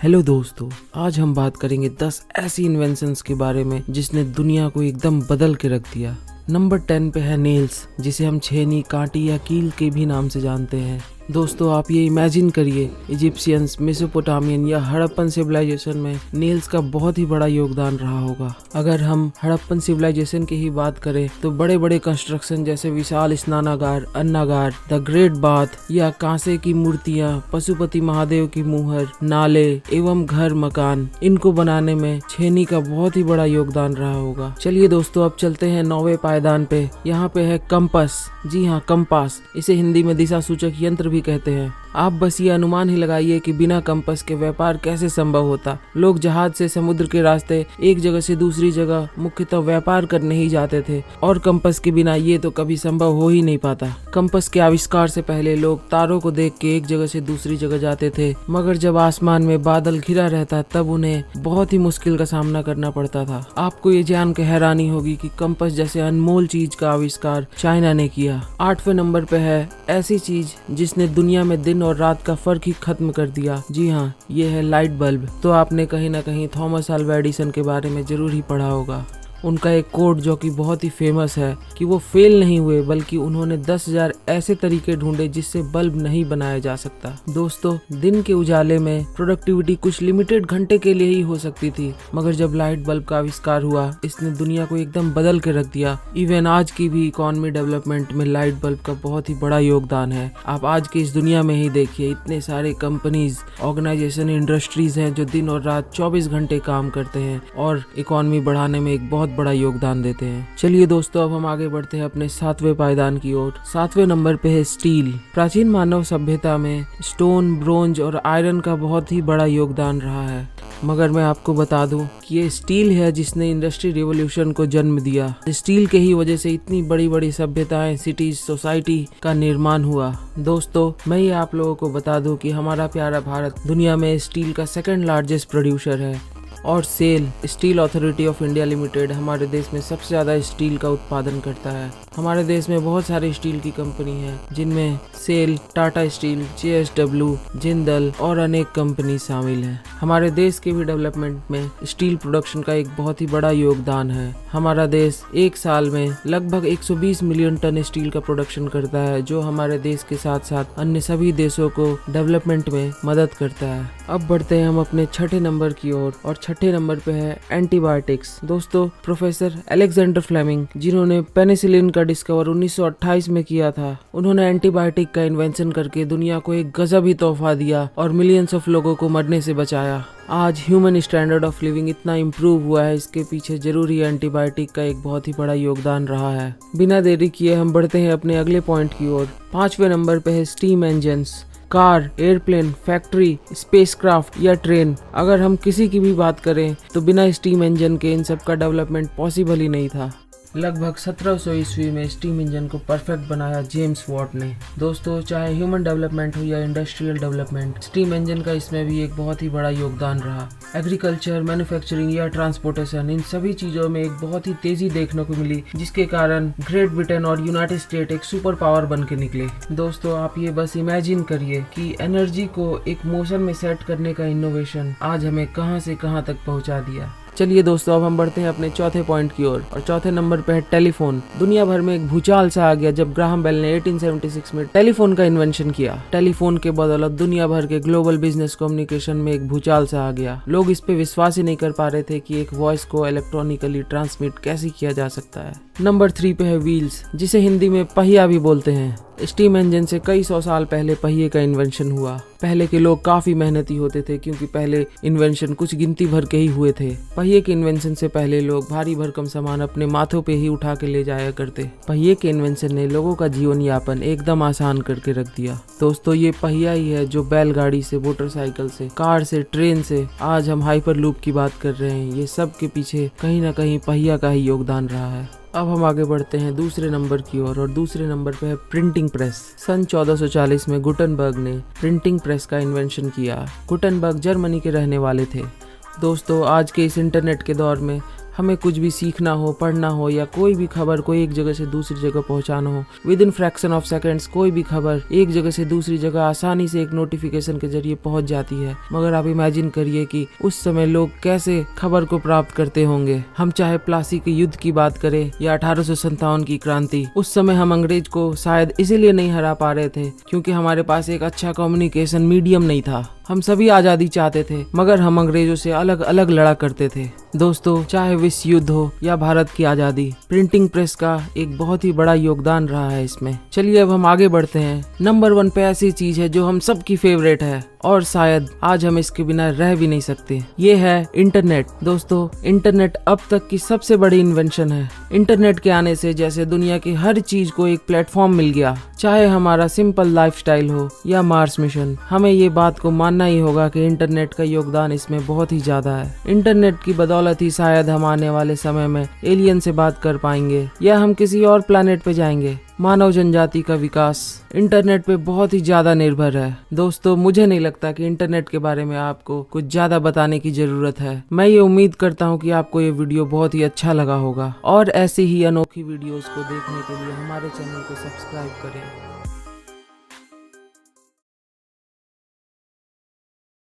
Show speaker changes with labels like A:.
A: Hello दोस्तों, आज हम बात करेंगे 10 ऐसी इन्वेंशंस के बारे में जिसने दुनिया को एकदम बदल के रख दिया। नंबर 10 पे है नेल्स, जिसे हम छेनी, कांटी या कील के भी नाम से जानते हैं। दोस्तों, आप ये इमेजिन करिए, इजिप्शियंस, मेसोपोटामियन या हड़प्पन सिविलाइजेशन में नेल्स का बहुत ही बड़ा योगदान रहा होगा। अगर हम हड़प्पन सिविलाइजेशन की ही बात करें तो बड़े बड़े कंस्ट्रक्शन जैसे विशाल स्नानागार, अन्नागार, द ग्रेट बाथ या कांसे की मूर्तियां, पशुपति महादेव की मुहर, नाले एवं घर मकान, इनको बनाने में छेनी का बहुत ही बड़ा योगदान रहा होगा। चलिए दोस्तों, अब चलते हैं 9वें पायदान पे। यहाँ पे है कंपास। जी हाँ, कंपास, इसे हिंदी में दिशा सूचक यंत्र भी कहते हैं। आप बस ये अनुमान ही लगाइए कि बिना कंपास के व्यापार कैसे संभव होता। लोग जहाज से समुद्र के रास्ते एक जगह से दूसरी जगह मुख्यतः व्यापार करने ही जाते थे, और कंपास के बिना ये तो कभी संभव हो ही नहीं पाता। कंपास के आविष्कार से पहले लोग तारों को देख के एक जगह से दूसरी जगह जाते थे, मगर जब आसमान में बादल घिरा रहता तब उन्हें बहुत ही मुश्किल का सामना करना पड़ता था। आपको ये जान के हैरानी होगी कि कंपास जैसे अनमोल चीज का आविष्कार चाइना ने किया। 8वें नंबर पे है ऐसी चीज जिसने दुनिया में दिन और रात का फर्क ही खत्म कर दिया। जी हाँ, ये है लाइट बल्ब। तो आपने कहीं ना कहीं थॉमस अल्वा एडिसन के बारे में जरूर ही पढ़ा होगा। उनका एक कोट जो कि बहुत ही फेमस है कि वो फेल नहीं हुए, बल्कि उन्होंने 10,000 ऐसे तरीके ढूंढे जिससे बल्ब नहीं बनाया जा सकता। दोस्तों, दिन के उजाले में प्रोडक्टिविटी कुछ लिमिटेड घंटे के लिए ही हो सकती थी, मगर जब लाइट बल्ब का आविष्कार हुआ, इसने दुनिया को एकदम बदल के रख दिया। इवन आज की भी इकोनॉमी डेवलपमेंट में लाइट बल्ब का बहुत ही बड़ा योगदान है। आप आज की इस दुनिया में ही देखिए, इतने सारे कंपनीज, ऑर्गेनाइजेशन, इंडस्ट्रीज हैं जो दिन और रात 24 घंटे काम करते हैं और इकोनॉमी बढ़ाने में एक बहुत बड़ा योगदान देते हैं। चलिए दोस्तों, अब हम आगे बढ़ते हैं अपने 7वें पायदान की ओर। 7वें नंबर पे है स्टील। प्राचीन मानव सभ्यता में स्टोन, ब्रोंज और आयरन का बहुत ही बड़ा योगदान रहा है, मगर मैं आपको बता दूं कि ये स्टील है जिसने इंडस्ट्री रिवॉल्यूशन को जन्म दिया। स्टील के ही वजह से इतनी बड़ी बड़ी सभ्यताएं, सिटीज, सोसाइटी का निर्माण हुआ। दोस्तों, मैं ये आप लोगों को बता दूं कि हमारा प्यारा भारत दुनिया में स्टील का सेकंड लार्जेस्ट प्रोड्यूसर है, और SAIL, Steel Authority of India Limited, हमारे देश में सबसे ज्यादा स्टील का उत्पादन करता है। हमारे देश में बहुत सारी स्टील की कंपनी है, जिनमें सेल, टाटा स्टील, JSW, जिंदल और अनेक कंपनी शामिल हैं। हमारे देश के भी डेवलपमेंट में स्टील प्रोडक्शन का एक बहुत ही बड़ा योगदान है। हमारा देश एक साल में लगभग 120 मिलियन टन स्टील का प्रोडक्शन करता है, जो हमारे देश के साथ साथ अन्य सभी देशों को डेवलपमेंट में मदद करता है। अब बढ़ते हैं हम अपने 6ठे नंबर की ओर, और 6ठे नंबर पे है एंटीबायोटिक्स। दोस्तों, प्रोफेसर अलेक्जेंडर फ्लेमिंग, जिन्होंने पेनिसिलिन का डिस्कवर 1928 में किया था, उन्होंने एंटीबायोटिक का इन्वेंशन करके दुनिया को एक गजब ही तोहफा दिया और मिलियंस ऑफ लोगों को मरने से बचाया। आज ह्यूमन स्टैंडर्ड ऑफ लिविंग इतना इम्प्रूव हुआ है, इसके पीछे जरूरी एंटीबायोटिक का एक बहुत ही बड़ा योगदान रहा है। बिना देरी किए हम बढ़ते हैं अपने अगले पॉइंट की ओर। 5वें नंबर पे है steam engines. Car, airplane, factory, spacecraft या ट्रेन, अगर हम किसी की भी बात करें तो बिना स्टीम इंजन के इन सब का डेवलपमेंट पॉसिबल ही नहीं था। लगभग 1700 ईस्वी में स्टीम इंजन को परफेक्ट बनाया जेम्स वॉट ने। दोस्तों, चाहे ह्यूमन डेवलपमेंट हो या इंडस्ट्रियल डेवलपमेंट, स्टीम इंजन का इसमें भी एक बहुत ही बड़ा योगदान रहा। एग्रीकल्चर, मैन्युफैक्चरिंग या ट्रांसपोर्टेशन, इन सभी चीजों में एक बहुत ही तेजी देखने को मिली, जिसके कारण ग्रेट ब्रिटेन और यूनाइटेड स्टेट एक सुपर पावर बन के निकले। दोस्तों, आप ये बस इमेजिन करिए कि एनर्जी को एक मोशन में सेट करने का इनोवेशन आज हमें कहां से कहां तक पहुंचा दिया। चलिए दोस्तों, अब हम बढ़ते हैं अपने 4थे पॉइंट की ओर, और 4थे नंबर पे है टेलीफोन। दुनिया भर में एक भूचाल सा आ गया जब ग्राहम बेल ने 1876 में टेलीफोन का इन्वेंशन किया। टेलीफोन के बदौलत दुनिया भर के ग्लोबल बिजनेस कम्युनिकेशन में एक भूचाल सा आ गया। लोग इस पे विश्वास ही नहीं कर पा रहे थे कि एक वॉइस को इलेक्ट्रॉनिकली ट्रांसमिट कैसे किया जा सकता है। नंबर 3 पे है व्हील्स, जिसे हिंदी में पहिया भी बोलते हैं। स्टीम इंजन से कई 100 साल पहले पहिए का इन्वेंशन हुआ। पहले के लोग काफी मेहनती होते थे, क्योंकि पहले इन्वेंशन कुछ गिनती भर के ही हुए थे। पहिए के इन्वेंशन से पहले लोग भारी भरकम सामान अपने माथों पे ही उठा के ले जाया करते। पहिए के इन्वेंशन ने लोगों का जीवन यापन एकदम आसान करके रख दिया। दोस्तों, ये पहिया ही है जो बैलगाड़ी से, मोटरसाइकिल से, कार से, ट्रेन से, आज हम हाइपर लूप की बात कर रहे हैं, ये सब के पीछे कहीं ना कहीं पहिया का ही योगदान रहा है। अब हम आगे बढ़ते हैं दूसरे नंबर की ओर, और दूसरे नंबर पे है प्रिंटिंग प्रेस। सन 1440 में गुटेनबर्ग ने प्रिंटिंग प्रेस का इन्वेंशन किया। गुटेनबर्ग जर्मनी के रहने वाले थे। दोस्तों, आज के इस इंटरनेट के दौर में हमें कुछ भी सीखना हो, पढ़ना हो या कोई भी खबर को एक जगह से दूसरी जगह पहुंचाना हो, with in fraction of seconds कोई भी खबर एक जगह से दूसरी जगह आसानी से एक नोटिफिकेशन के जरिए पहुंच जाती है। मगर आप इमेजिन करिए कि उस समय लोग कैसे खबर को प्राप्त करते होंगे। हम चाहे प्लासी के युद्ध की बात करें या 1857 की क्रांति, उस समय हम अंग्रेज को शायद इसीलिए नहीं हरा पा रहे थे क्योंकि हमारे पास एक अच्छा कम्युनिकेशन मीडियम नहीं था। हम सभी आजादी चाहते थे मगर हम अंग्रेजों से अलग अलग लड़ा करते थे। दोस्तों, चाहे विश्व युद्ध हो या भारत की आजादी, प्रिंटिंग प्रेस का एक बहुत ही बड़ा योगदान रहा है इसमें। चलिए अब हम आगे बढ़ते हैं। नंबर 1 पे ऐसी चीज है जो हम सबकी फेवरेट है और शायद आज हम इसके बिना रह भी नहीं सकते। ये है इंटरनेट। दोस्तों, इंटरनेट अब तक की सबसे बड़ी इन्वेंशन है। इंटरनेट के आने से जैसे दुनिया की हर चीज को एक प्लेटफॉर्म मिल गया, चाहे हमारा सिंपल लाइफस्टाइल हो या मार्स मिशन, हमें ये बात को मानना ही होगा कि इंटरनेट का योगदान इसमें बहुत ही ज्यादा है। इंटरनेट की बदौलत ही शायद हम आने वाले समय में एलियन से बात कर पाएंगे या हम किसी और प्लैनेट पे जाएंगे। मानव जनजाति का विकास इंटरनेट पे बहुत ही ज्यादा निर्भर है। दोस्तों, मुझे नहीं लगता कि इंटरनेट के बारे में आपको कुछ ज्यादा बताने की जरूरत है। मैं ये उम्मीद करता हूँ कि आपको ये वीडियो बहुत ही अच्छा लगा होगा और ऐसी ही अनोखी वीडियोस को देखने के लिए हमारे चैनल को सब्सक्राइब करें।